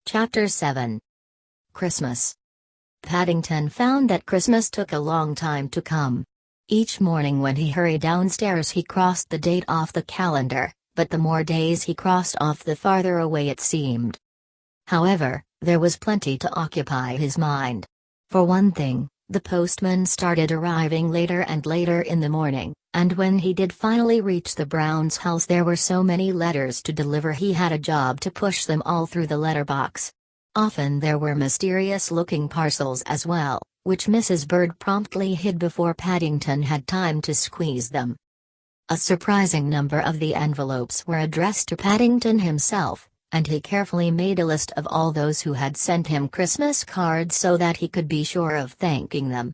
Chapter 7. Christmas. Paddington found that Christmas took a long time to come. Each morning when he hurried downstairs he crossed the date off the calendar, but the more days he crossed off the farther away it seemed. However, there was plenty to occupy his mind. For one thing, the postman started arriving later and later in the morning, and when he did finally reach the Browns' house there were so many letters to deliver he had a job to push them all through the letterbox. Often there were mysterious-looking parcels as well, which Mrs. Bird promptly hid before Paddington had time to squeeze them. A surprising number of the envelopes were addressed to Paddington himself, and he carefully made a list of all those who had sent him Christmas cards so that he could be sure of thanking them.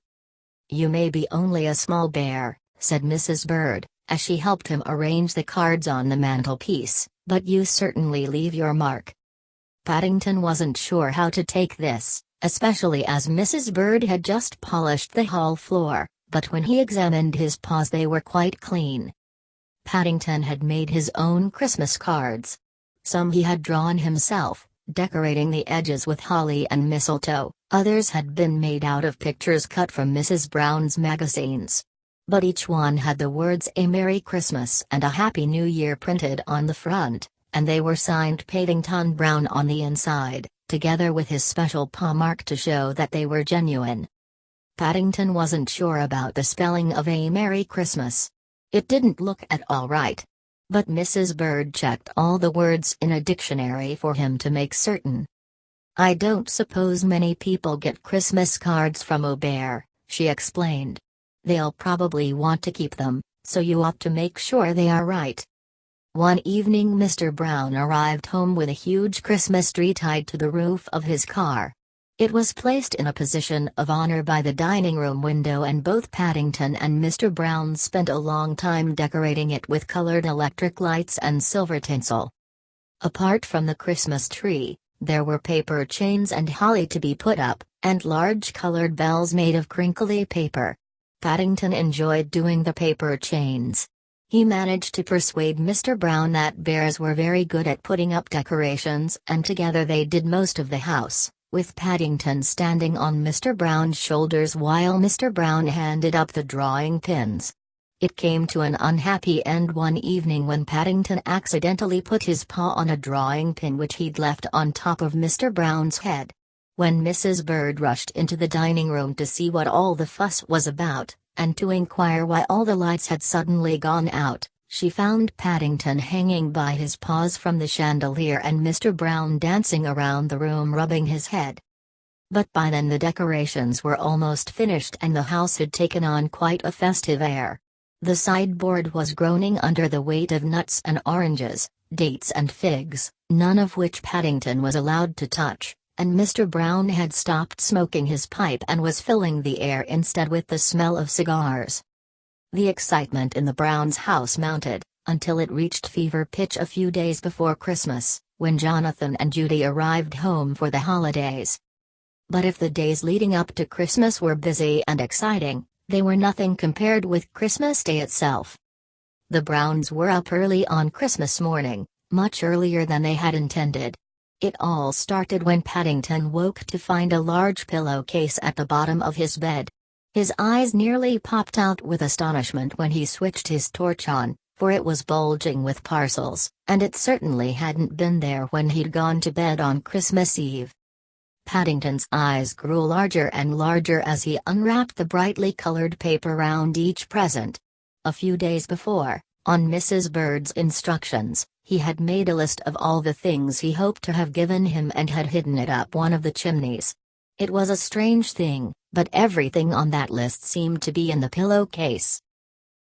"You may be only a small bear," said Mrs. Bird, as she helped him arrange the cards on the mantelpiece, "but you certainly leave your mark." Paddington wasn't sure how to take this, especially as Mrs. Bird had just polished the hall floor, but when he examined his paws they were quite clean. Paddington had made his own Christmas cards. Some he had drawn himself, decorating the edges with holly and mistletoe, others had been made out of pictures cut from Mrs. Brown's magazines. But each one had the words "A Merry Christmas" and "A Happy New Year" printed on the front, and they were signed Paddington Brown on the inside, together with his special paw mark to show that they were genuine. Paddington wasn't sure about the spelling of "A Merry Christmas." It didn't look at all right. But Mrs. Bird checked all the words in a dictionary for him to make certain. "I don't suppose many people get Christmas cards from a bear," she explained. "They'll probably want to keep them, so you ought to make sure they are right." One evening Mr. Brown arrived home with a huge Christmas tree tied to the roof of his car. It was placed in a position of honor by the dining room window and both Paddington and Mr. Brown spent a long time decorating it with colored electric lights and silver tinsel. Apart from the Christmas tree, there were paper chains and holly to be put up, and large colored bells made of crinkly paper. Paddington enjoyed doing the paper chains. He managed to persuade Mr. Brown that bears were very good at putting up decorations and together they did most of the house, with Paddington standing on Mr. Brown's shoulders while Mr. Brown handed up the drawing pins. It came to an unhappy end one evening when Paddington accidentally put his paw on a drawing pin which he'd left on top of Mr. Brown's head. When Mrs. Bird rushed into the dining room to see what all the fuss was about, and to inquire why all the lights had suddenly gone out, she found Paddington hanging by his paws from the chandelier and Mr. Brown dancing around the room rubbing his head. But by then the decorations were almost finished and the house had taken on quite a festive air. The sideboard was groaning under the weight of nuts and oranges, dates and figs, none of which Paddington was allowed to touch, and Mr. Brown had stopped smoking his pipe and was filling the air instead with the smell of cigars. The excitement in the Browns' house mounted, until it reached fever pitch a few days before Christmas, when Jonathan and Judy arrived home for the holidays. But if the days leading up to Christmas were busy and exciting, they were nothing compared with Christmas Day itself. The Browns were up early on Christmas morning, much earlier than they had intended. It all started when Paddington woke to find a large pillowcase at the bottom of his bed. His eyes nearly popped out with astonishment when he switched his torch on, for it was bulging with parcels, and it certainly hadn't been there when he'd gone to bed on Christmas Eve. Paddington's eyes grew larger and larger as he unwrapped the brightly colored paper round each present. A few days before, on Mrs. Bird's instructions, he had made a list of all the things he hoped to have given him and had hidden it up one of the chimneys. It was a strange thing, but everything on that list seemed to be in the pillowcase.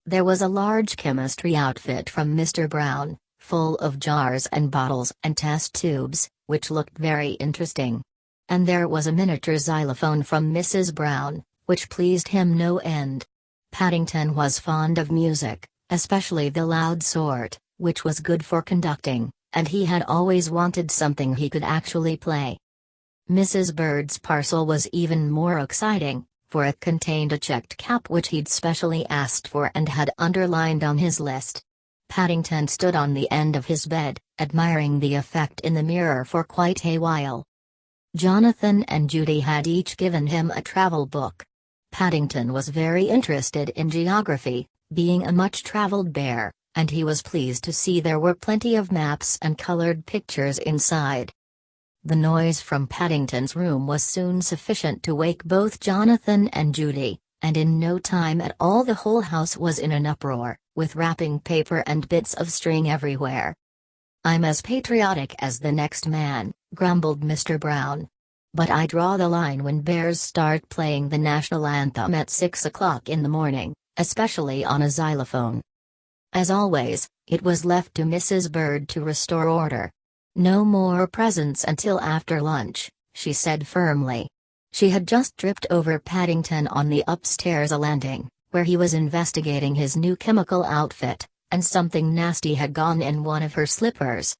There was a large chemistry outfit from Mr. Brown, full of jars and bottles and test tubes, which looked very interesting. And there was a miniature xylophone from Mrs. Brown, which pleased him no end. Paddington was fond of music, especially the loud sort, which was good for conducting, and he had always wanted something he could actually play. Mrs. Bird's parcel was even more exciting, for it contained a checked cap which he'd specially asked for and had underlined on his list. Paddington stood on the end of his bed, admiring the effect in the mirror for quite a while. Jonathan and Judy had each given him a travel book. Paddington was very interested in geography, being a much-traveled bear, and he was pleased to see there were plenty of maps and colored pictures inside. The noise from Paddington's room was soon sufficient to wake both Jonathan and Judy, and in no time at all the whole house was in an uproar, with wrapping paper and bits of string everywhere. "I'm as patriotic as the next man," grumbled Mr. Brown. "But I draw the line when bears start playing the national anthem at 6 o'clock in the morning, especially on a xylophone." As always, it was left to Mrs. Bird to restore order. "No more presents until after lunch," she said firmly. She had just tripped over Paddington on the upstairs landing, where he was investigating his new chemical outfit, and something nasty had gone in one of her slippers.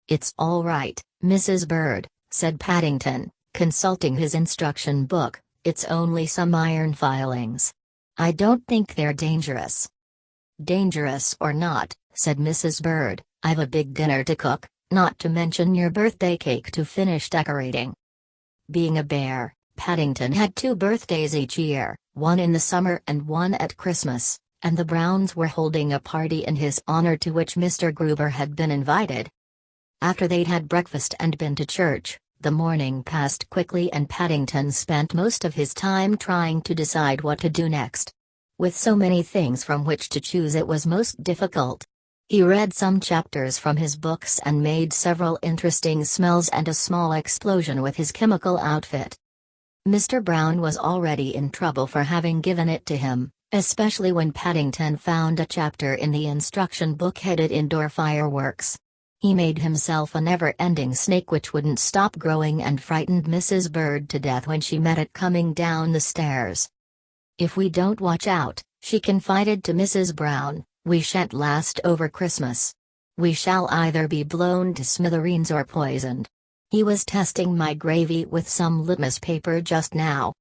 "It's all right, Mrs. Bird," said Paddington, consulting his instruction book. "It's only some iron filings. I don't think they're dangerous." "Dangerous or not," said Mrs. Bird, "I've a big dinner to cook, not to mention your birthday cake to finish decorating." Being a bear, Paddington had 2 birthdays each year, one in the summer and one at Christmas, and the Browns were holding a party in his honor to which Mr. Gruber had been invited. After they'd had breakfast and been to church, the morning passed quickly and Paddington spent most of his time trying to decide what to do next. With so many things from which to choose, it was most difficult. He read some chapters from his books and made several interesting smells and a small explosion with his chemical outfit. Mr. Brown was already in trouble for having given it to him, especially when Paddington found a chapter in the instruction book headed Indoor Fireworks. He made himself a never-ending snake which wouldn't stop growing and frightened Mrs. Bird to death when she met it coming down the stairs. "If we don't watch out," she confided to Mrs. Brown, "we shan't last over Christmas. We shall either be blown to smithereens or poisoned. He was testing my gravy with some litmus paper just now."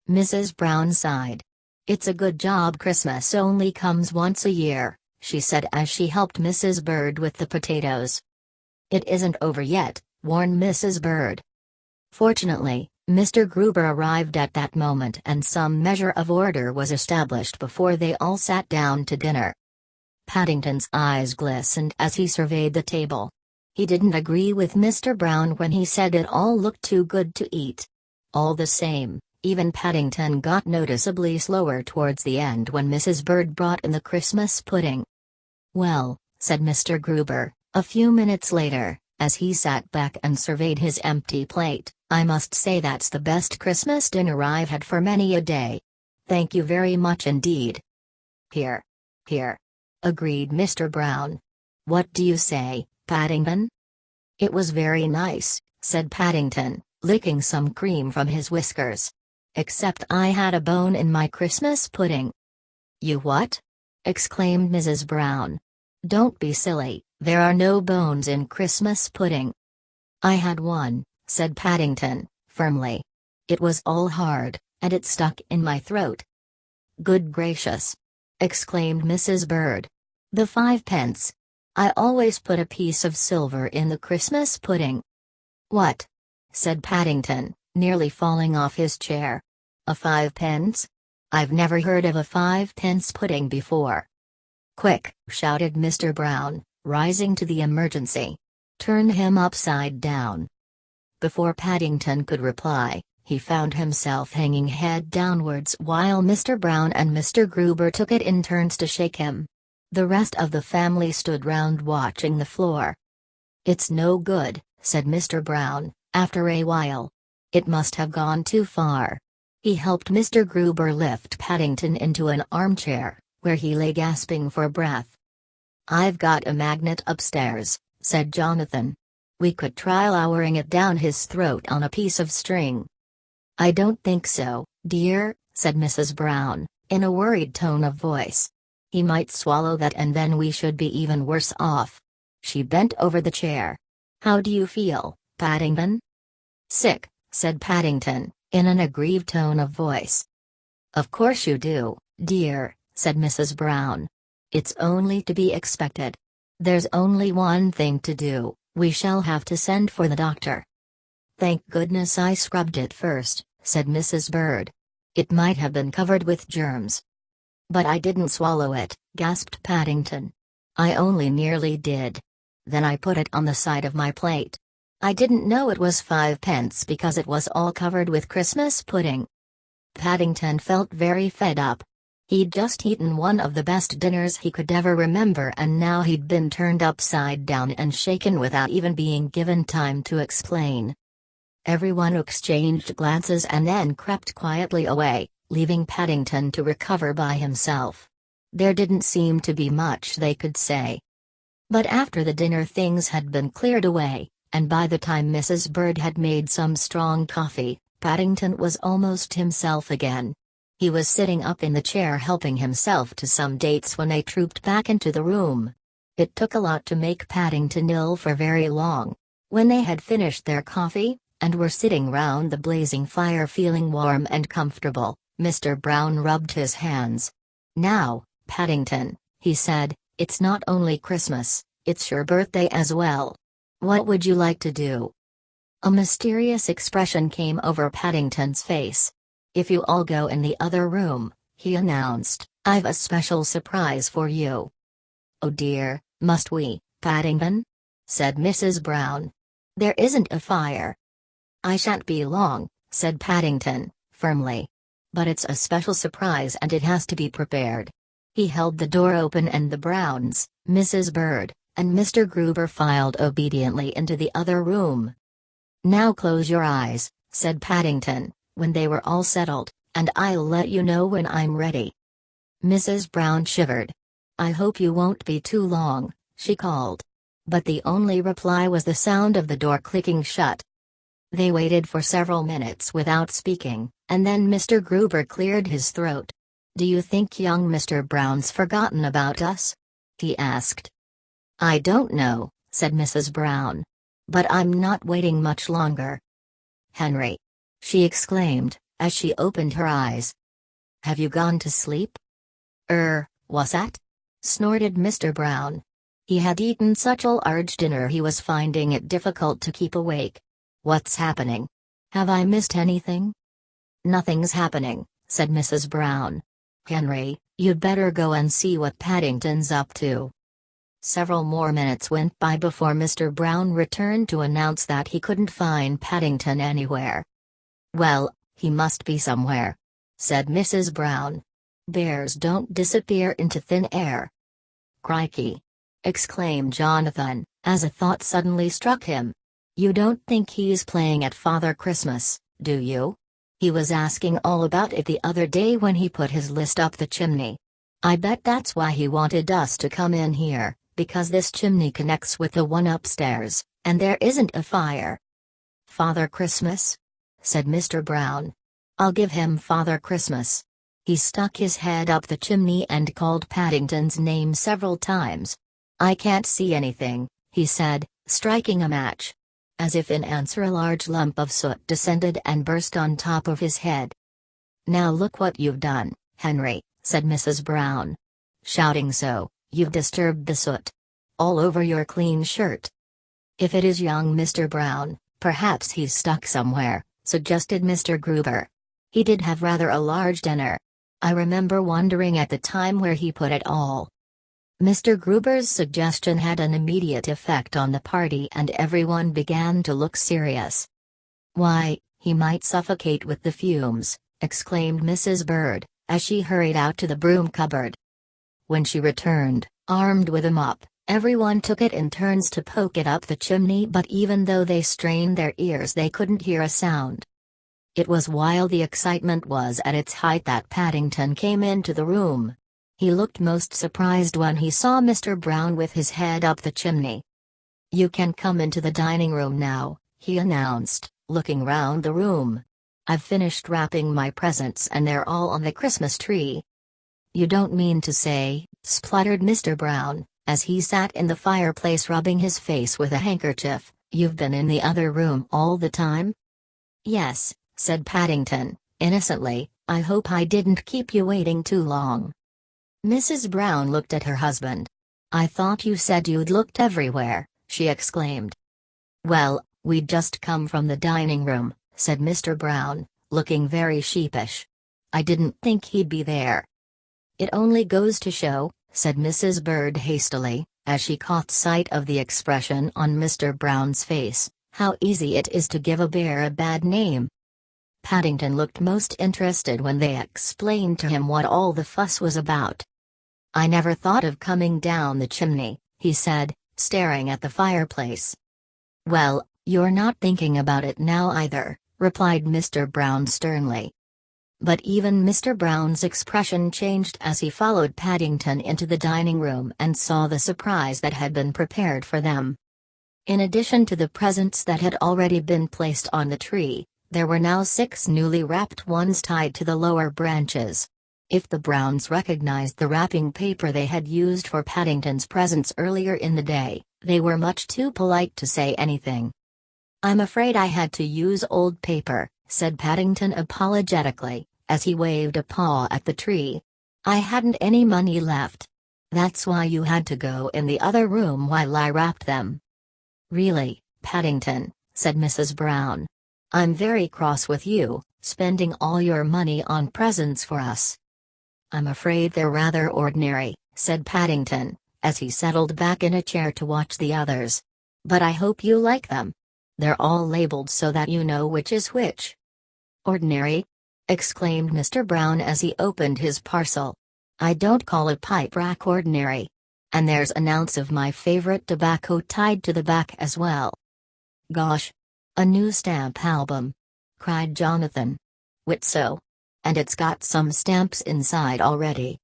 Mrs. Brown sighed. "It's a good job Christmas only comes once a year," she said as she helped Mrs. Bird with the potatoes. "It isn't over yet," warned Mrs. Bird. Fortunately, Mr. Gruber arrived at that moment and some measure of order was established before they all sat down to dinner. Paddington's eyes glistened as he surveyed the table. He didn't agree with Mr. Brown when he said it all looked too good to eat. All the same, even Paddington got noticeably slower towards the end when Mrs. Bird brought in the Christmas pudding. "Well," said Mr. Gruber, a few minutes later, as he sat back and surveyed his empty plate, "I must say that's the best Christmas dinner I've had for many a day. Thank you very much indeed." "Here. Here," agreed Mr. Brown. "What do you say, Paddington?" "It was very nice," said Paddington, licking some cream from his whiskers. "Except I had a bone in my Christmas pudding." "You what?" exclaimed Mrs. Brown. "Don't be silly, there are no bones in Christmas pudding." "I had one," said Paddington, firmly. "It was all hard, and it stuck in my throat." "Good gracious!" exclaimed Mrs. Bird. "The 5 pence! I always put a piece of silver in the Christmas pudding." "What?" said Paddington, nearly falling off his chair. "A 5 pence? I've never heard of a 5 pence pudding before." "Quick!" shouted Mr. Brown, rising to the emergency. "Turn him upside down." Before Paddington could reply, he found himself hanging head downwards while Mr. Brown and Mr. Gruber took it in turns to shake him. The rest of the family stood round watching the floor. "It's no good," said Mr. Brown, after a while. "It must have gone too far." He helped Mr. Gruber lift Paddington into an armchair, where he lay gasping for breath. "I've got a magnet upstairs," said Jonathan. "We could try lowering it down his throat on a piece of string." "I don't think so, dear," said Mrs. Brown, in a worried tone of voice. "He might swallow that and then we should be even worse off." She bent over the chair. "How do you feel, Paddington?" "Sick," said Paddington, in an aggrieved tone of voice. "Of course you do, dear," said Mrs. Brown. "It's only to be expected. There's only one thing to do, we shall have to send for the doctor." "Thank goodness I scrubbed it first," said Mrs. Bird. "It might have been covered with germs." "But I didn't swallow it," gasped Paddington. "I only nearly did. Then I put it on the side of my plate. I didn't know it was 5 pence because it was all covered with Christmas pudding." Paddington felt very fed up. He'd just eaten one of the best dinners he could ever remember, and now he'd been turned upside down and shaken without even being given time to explain. Everyone exchanged glances and then crept quietly away, leaving Paddington to recover by himself. There didn't seem to be much they could say. But after the dinner things had been cleared away, and by the time Mrs. Bird had made some strong coffee, Paddington was almost himself again. He was sitting up in the chair helping himself to some dates when they trooped back into the room. It took a lot to make Paddington ill for very long. When they had finished their coffee, and were sitting round the blazing fire feeling warm and comfortable, Mr. Brown rubbed his hands. "Now, Paddington," he said, "it's not only Christmas, it's your birthday as well. What would you like to do?" A mysterious expression came over Paddington's face. "If you all go in the other room," he announced, "I've a special surprise for you." "Oh dear, must we, Paddington?" said Mrs. Brown. "There isn't a fire." "I shan't be long," said Paddington, firmly. "But it's a special surprise and it has to be prepared." He held the door open and the Browns, Mrs. Bird, and Mr. Gruber filed obediently into the other room. "Now close your eyes," said Paddington, when they were all settled, "and I'll let you know when I'm ready." Mrs. Brown shivered. "I hope you won't be too long," she called. But the only reply was the sound of the door clicking shut. They waited for several minutes without speaking, and then Mr. Gruber cleared his throat. "Do you think young Mr. Brown's forgotten about us?" he asked. "I don't know," said Mrs. Brown. "But I'm not waiting much longer." "Henry!" she exclaimed, as she opened her eyes. "Have you gone to sleep?" What's that?" snorted Mr. Brown. He had eaten such a large dinner he was finding it difficult to keep awake. "What's happening? Have I missed anything?" "Nothing's happening," said Mrs. Brown. "Henry, you'd better go and see what Paddington's up to." Several more minutes went by before Mr. Brown returned to announce that he couldn't find Paddington anywhere. "Well, he must be somewhere," said Mrs. Brown. "Bears don't disappear into thin air." "Crikey!" exclaimed Jonathan, as a thought suddenly struck him. "You don't think he's playing at Father Christmas, do you? He was asking all about it the other day when he put his list up the chimney. I bet that's why he wanted us to come in here, because this chimney connects with the one upstairs, and there isn't a fire." "Father Christmas?" said Mr. Brown. "I'll give him Father Christmas." He stuck his head up the chimney and called Paddington's name several times. "I can't see anything," he said, striking a match. As if in answer, a large lump of soot descended and burst on top of his head. "Now look what you've done, Henry," said Mrs. Brown. "Shouting so, you've disturbed the soot all over your clean shirt." "If it is young Mr. Brown, perhaps he's stuck somewhere," suggested Mr. Gruber. "He did have rather a large dinner. I remember wondering at the time where he put it all." Mr. Gruber's suggestion had an immediate effect on the party and everyone began to look serious. "Why, he might suffocate with the fumes," exclaimed Mrs. Bird, as she hurried out to the broom cupboard. When she returned, armed with a mop, everyone took it in turns to poke it up the chimney, but even though they strained their ears they couldn't hear a sound. It was while the excitement was at its height that Paddington came into the room. He looked most surprised when he saw Mr. Brown with his head up the chimney. "You can come into the dining room now," he announced, looking round the room. "I've finished wrapping my presents and they're all on the Christmas tree." "You don't mean to say," spluttered Mr. Brown, as he sat in the fireplace rubbing his face with a handkerchief, "you've been in the other room all the time?" "Yes," said Paddington, innocently. "I hope I didn't keep you waiting too long." Mrs. Brown looked at her husband. "I thought you said you'd looked everywhere," she exclaimed. "Well, "We'd just come from the dining room," said Mr. Brown, looking very sheepish. "I didn't think he'd be there." "It only goes to show," said Mrs. Bird hastily, as she caught sight of the expression on Mr. Brown's face, "how easy it is to give a bear a bad name." Paddington looked most interested when they explained to him what all the fuss was about. "I never thought of coming down the chimney," he said, staring at the fireplace. "Well, you're not thinking about it now either," replied Mr. Brown sternly. But even Mr. Brown's expression changed as he followed Paddington into the dining room and saw the surprise that had been prepared for them. In addition to the presents that had already been placed on the tree, there were now 6 newly wrapped ones tied to the lower branches. If the Browns recognized the wrapping paper they had used for Paddington's presents earlier in the day, they were much too polite to say anything. "I'm afraid I had to use old paper," said Paddington apologetically, as he waved a paw at the tree. "I hadn't any money left. That's why you had to go in the other room while I wrapped them." "Really, Paddington," said Mrs. Brown. "I'm very cross with you, spending all your money on presents for us." "I'm afraid they're rather ordinary," said Paddington, as he settled back in a chair to watch the others. "But I hope you like them. They're all labeled so that you know which is which." "Ordinary?" exclaimed Mr. Brown as he opened his parcel. "I don't call a pipe rack ordinary. And there's an ounce of my favorite tobacco tied to the back as well." "Gosh! A new stamp album!" cried Jonathan. "Witso! And it's got some stamps inside already."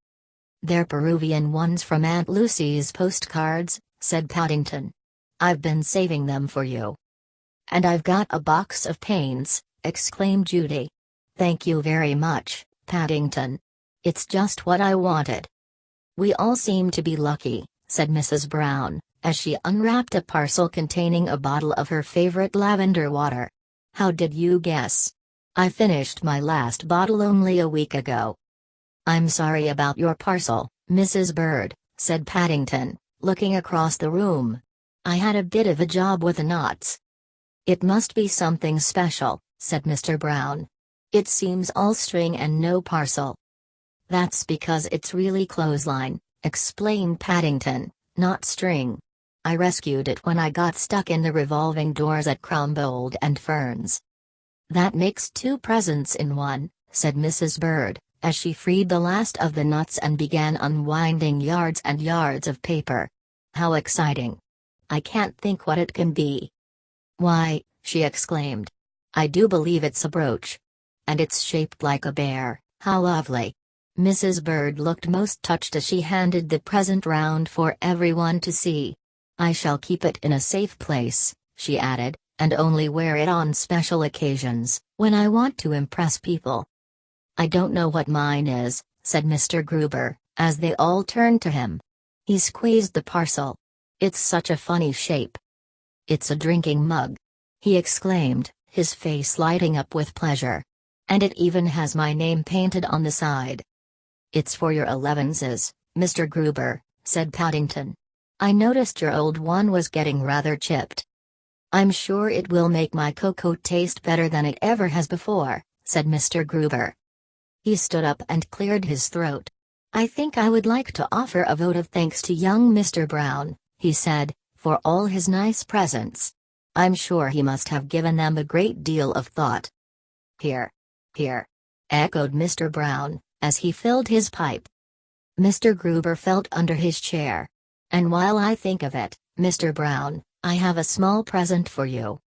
"They're Peruvian ones from Aunt Lucy's postcards," said Paddington. "I've been saving them for you." "And I've got a box of paints," exclaimed Judy. "Thank you very much, Paddington. It's just what I wanted." "We all seem to be lucky," said Mrs. Brown, as she unwrapped a parcel containing a bottle of her favorite lavender water. "How did you guess? I finished my last bottle only a week ago." "I'm sorry about your parcel, Mrs. Bird," said Paddington, looking across the room. "I had a bit of a job with the knots." "It must be something special," said Mr. Brown. "It seems all string and no parcel." "That's because it's really clothesline," explained Paddington, "not string. I rescued it when I got stuck in the revolving doors at Crombold and Ferns." "That makes 2 presents in one," said Mrs. Bird, as she freed the last of the knots and began unwinding yards and yards of paper. "How exciting! I can't think what it can be." "Why," she exclaimed, "I do believe it's a brooch. And it's shaped like a bear. How lovely." Mrs. Bird looked most touched as she handed the present round for everyone to see. "I shall keep it in a safe place," she added, "and only wear it on special occasions, when I want to impress people." "I don't know what mine is," said Mr. Gruber, as they all turned to him. He squeezed the parcel. "It's such a funny shape." "It's a drinking mug!" he exclaimed, his face lighting up with pleasure. "And it even has my name painted on the side." "It's for your 11s, Mr. Gruber," said Paddington. "I noticed your old one was getting rather chipped." "I'm sure it will make my cocoa taste better than it ever has before," said Mr. Gruber. He stood up and cleared his throat. "I think I would like to offer a vote of thanks to young Mr. Brown," he said, "for all his nice presents. I'm sure he must have given them a great deal of thought." "Hear! Hear!" echoed Mr. Brown, as he filled his pipe. Mr. Gruber felt under his chair. "And while I think of it, Mr. Brown, I have a small present for you."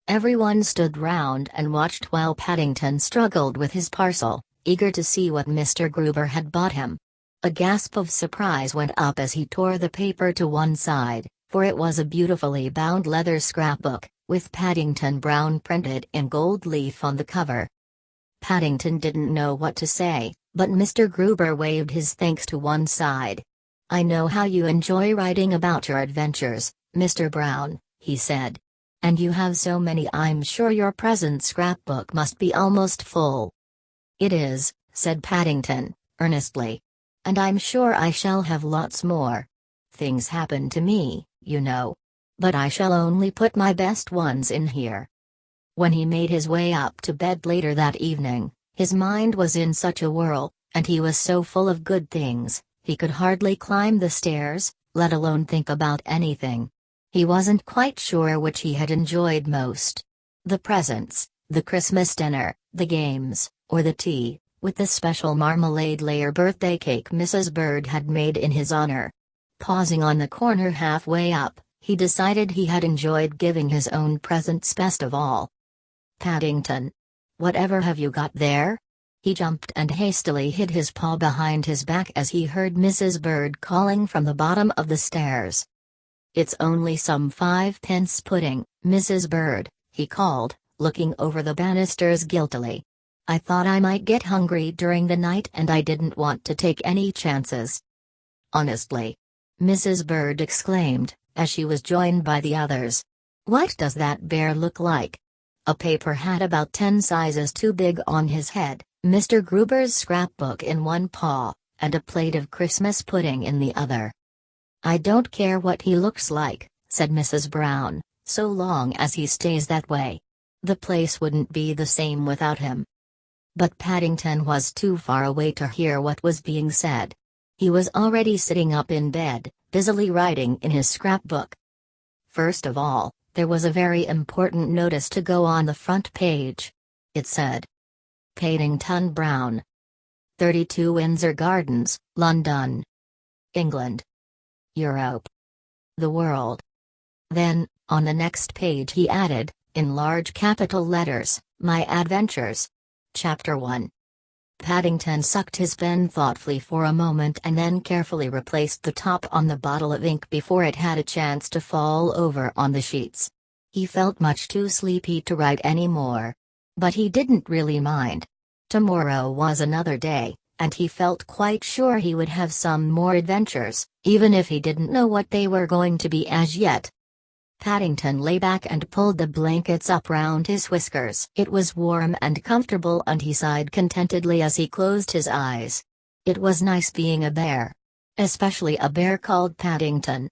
Everyone stood round and watched while Paddington struggled with his parcel, eager to see what Mr. Gruber had bought him. A gasp of surprise went up as he tore the paper to one side, for it was a beautifully bound leather scrapbook, with Paddington Brown printed in gold leaf on the cover. Paddington didn't know what to say, but Mr. Gruber waved his thanks to one side. "I know how you enjoy writing about your adventures, Mr. Brown," he said. "And you have so many, I'm sure your present scrapbook must be almost full." "It is," said Paddington, earnestly. "And I'm sure I shall have lots more. Things happen to me, you know. but I shall only put my best ones in here." When he made his way up to bed later that evening, his mind was in such a whirl, and he was so full of good things, he could hardly climb the stairs, let alone think about anything. He wasn't quite sure which he had enjoyed most: the presents, the Christmas dinner, the games, or the tea, with the special marmalade layer birthday cake Mrs. Bird had made in his honor. Pausing on the corner halfway up, he decided he had enjoyed giving his own presents best of all. "Paddington. Whatever have you got there?" He jumped and hastily hid his paw behind his back as he heard Mrs. Bird calling from the bottom of the stairs. "It's only some 5-pence pudding, Mrs. Bird," he called, looking over the banisters guiltily. "I thought I might get hungry during the night and I didn't want to take any chances." "Honestly?" Mrs. Bird exclaimed, as she was joined by the others. "What does that bear look like?" A paper hat about 10 sizes too big on his head, Mr. Gruber's scrapbook in one paw, and a plate of Christmas pudding in the other. "I don't care what he looks like," said Mrs. Brown, "so long as he stays that way. The place wouldn't be the same without him." But Paddington was too far away to hear what was being said. He was already sitting up in bed, busily writing in his scrapbook. First of all, there was a very important notice to go on the front page. It said, "Paddington Brown, 32 Windsor Gardens, London, England, Europe, the world." Then, on the next page he added, in large capital letters, "My Adventures. Chapter 1. Paddington sucked his pen thoughtfully for a moment and then carefully replaced the top on the bottle of ink before it had a chance to fall over on the sheets. He felt much too sleepy to write any more. But he didn't really mind. Tomorrow was another day, and he felt quite sure he would have some more adventures, even if he didn't know what they were going to be as yet. Paddington lay back and pulled the blankets up round his whiskers. It was warm and comfortable and he sighed contentedly as he closed his eyes. It was nice being a bear. Especially a bear called Paddington.